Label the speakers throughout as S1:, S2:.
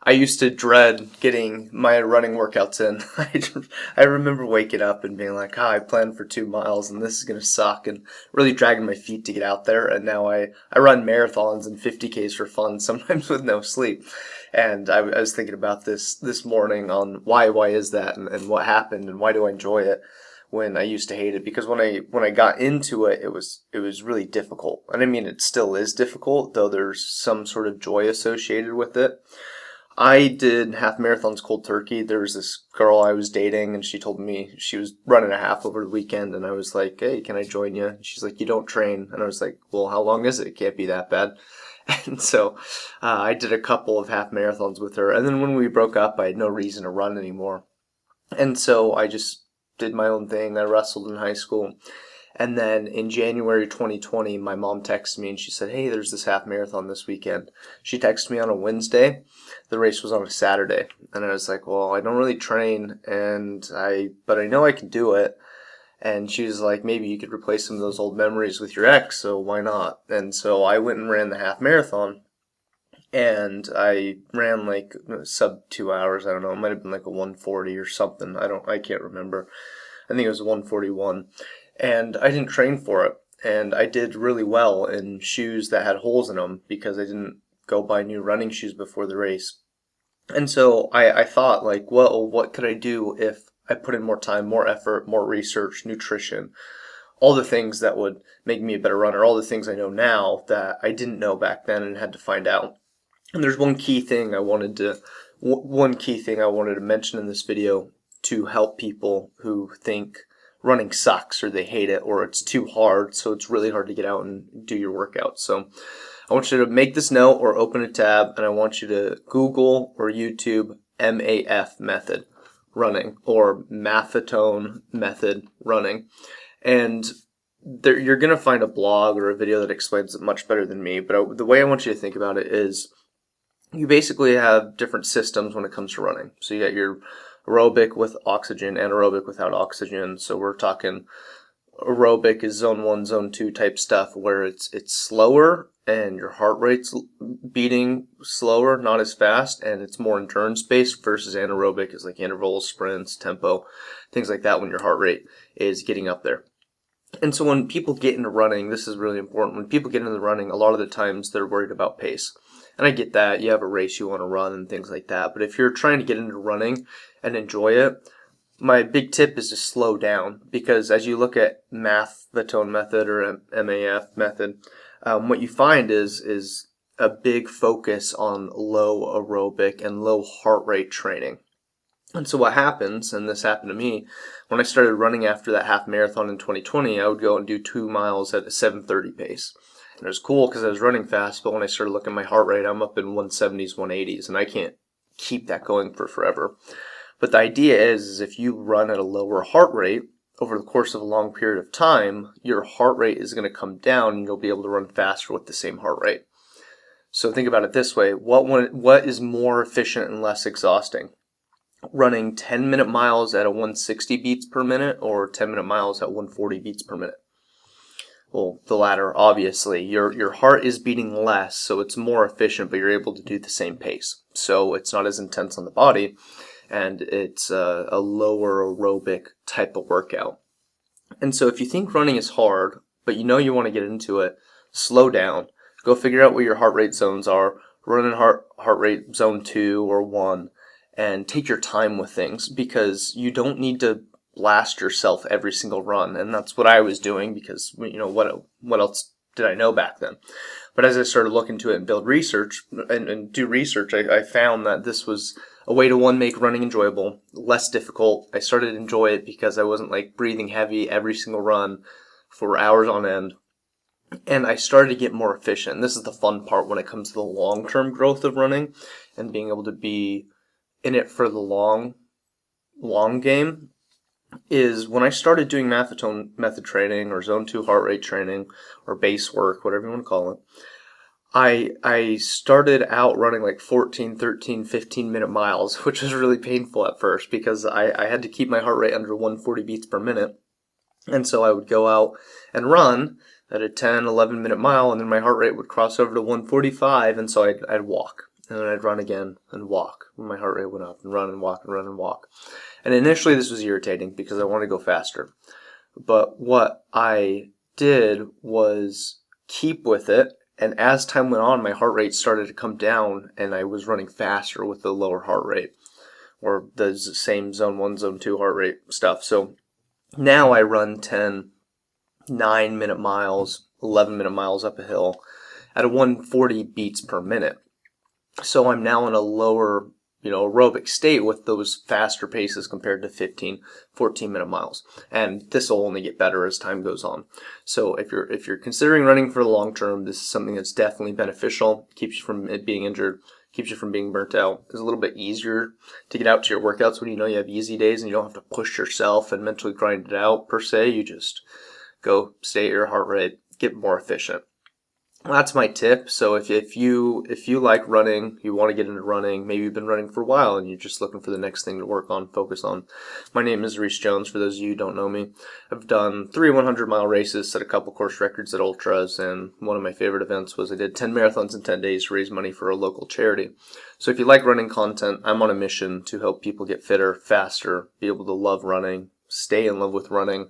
S1: I used to dread getting my running workouts in. I remember waking up and being like, I planned for 2 miles and this is going to suck, and really dragging my feet to get out there. And now I run marathons and 50Ks for fun, sometimes with no sleep. And I was thinking about this morning on why is that, and what happened, and why do I enjoy it when I used to hate it. Because when I got into it, it was really difficult. And I mean, it still is difficult, though there's some sort of joy associated with it. I did half marathons cold turkey. There was this girl I was dating, and she told me she was running a half over the weekend, and I was like, hey, can I join you? And she's like, you don't train. And I was like, well, how long is it? It can't be that bad. And so I did a couple of half marathons with her. And then when we broke up, I had no reason to run anymore. And so I just did my own thing. I wrestled in high school. And then in January 2020, my mom texted me and she said, hey, there's this half marathon this weekend. She texted me on a Wednesday. The race was on a Saturday. And I was like, well, I don't really train, but I know I can do it. And she was like, maybe you could replace some of those old memories with your ex, so why not? And so I went and ran the half marathon. And I ran like sub 2 hours. I don't know. It might have been like a 140 or something. I can't remember. I think it was 141. And I didn't train for it. And I did really well in shoes that had holes in them because I didn't go buy new running shoes before the race. And so I thought, like, well, what could I do if I put in more time, more effort, more research, nutrition, all the things that would make me a better runner, all the things I know now that I didn't know back then and had to find out. And there's one key thing I wanted to mention in this video to help people who think running sucks or they hate it or it's too hard, so it's really hard to get out and do your workout. So I want you to make this note or open a tab, and I want you to Google or YouTube MAF method running or Maffetone method running. And there, you're going to find a blog or a video that explains it much better than me. But the way I want you to think about it is you basically have different systems when it comes to running. So you got your aerobic with oxygen, anaerobic without oxygen. So we're talking aerobic is zone 1, zone 2 type stuff where it's slower and your heart rate's beating slower, not as fast, and it's more endurance based, versus anaerobic is like intervals, sprints, tempo, things like that when your heart rate is getting up there. And so when people get into running, this is really important. When people get into running, a lot of the times they're worried about pace. And I get that. You have a race you want to run and things like that. But if you're trying to get into running and enjoy it, my big tip is to slow down, because as you look at Maffetone method or MAF method, what you find is a big focus on low aerobic and low heart rate training. And so what happens, and this happened to me, when I started running after that half marathon in 2020, I would go and do 2 miles at a 7:30 pace. And it was cool because I was running fast, but when I started looking at my heart rate, I'm up in 170s, 180s, and I can't keep that going for forever. But the idea is if you run at a lower heart rate over the course of a long period of time, your heart rate is going to come down and you'll be able to run faster with the same heart rate. So think about it this way. What is more efficient and less exhausting? Running 10-minute miles at a 160 beats per minute or 10-minute miles at 140 beats per minute? Well, the latter, obviously. Your heart is beating less, so it's more efficient, but you're able to do the same pace. So it's not as intense on the body, and it's a lower aerobic type of workout. And so if you think running is hard, but you know you want to get into it, slow down. Go figure out what your heart rate zones are. Run in heart rate zone 2 or 1, and take your time with things, because you don't need to blast yourself every single run. And that's what I was doing because, what else did I know back then? But as I started looking into it and build research and do research, I found that this was a way to, one, make running enjoyable, less difficult. I started to enjoy it because I wasn't like breathing heavy every single run for hours on end. And I started to get more efficient. This is the fun part when it comes to the long-term growth of running and being able to be in it for the long game, is when I started doing Maffetone method training or zone 2 heart rate training or base work, whatever you want to call it. I started out running like 14, 13, 15-minute miles, which was really painful at first because I had to keep my heart rate under 140 beats per minute. And so I would go out and run at a 10, 11-minute mile, and then my heart rate would cross over to 145, and so I'd walk. and then I'd run again and walk when my heart rate went up, and run and walk and run and walk. And initially this was irritating because I wanted to go faster. But what I did was keep with it, and as time went on, my heart rate started to come down, and I was running faster with the lower heart rate, or the same zone 1, zone 2 heart rate stuff. So now I run 10 9-minute miles, 11-minute miles up a hill at a 140 beats per minute. So I'm now in a lower, aerobic state with those faster paces compared to 15, 14-minute miles. And this will only get better as time goes on. So if you're considering running for the long term, this is something that's definitely beneficial. Keeps you from being injured, keeps you from being burnt out. It's a little bit easier to get out to your workouts when you have easy days and you don't have to push yourself and mentally grind it out per se. You just go stay at your heart rate, get more efficient. That's my tip. So if you like running, you want to get into running, maybe you've been running for a while and you're just looking for the next thing to work on, focus on. My name is Reese Jones, for those of you who don't know me. I've done 3 100-mile races, set a couple course records at ultras, and one of my favorite events was I did 10 marathons in 10 days to raise money for a local charity. So if you like running content, I'm on a mission to help people get fitter, faster, be able to love running, stay in love with running,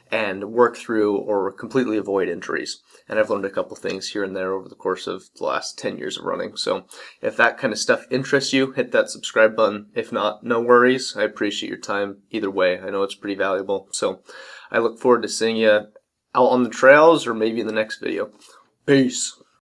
S1: and work through or completely avoid injuries. And I've learned a couple things here and there over the course of the last 10 years of running. So if that kind of stuff interests you, hit that subscribe button. If not, no worries. I appreciate your time either way. I know it's pretty valuable. So I look forward to seeing you out on the trails or maybe in the next video. Peace.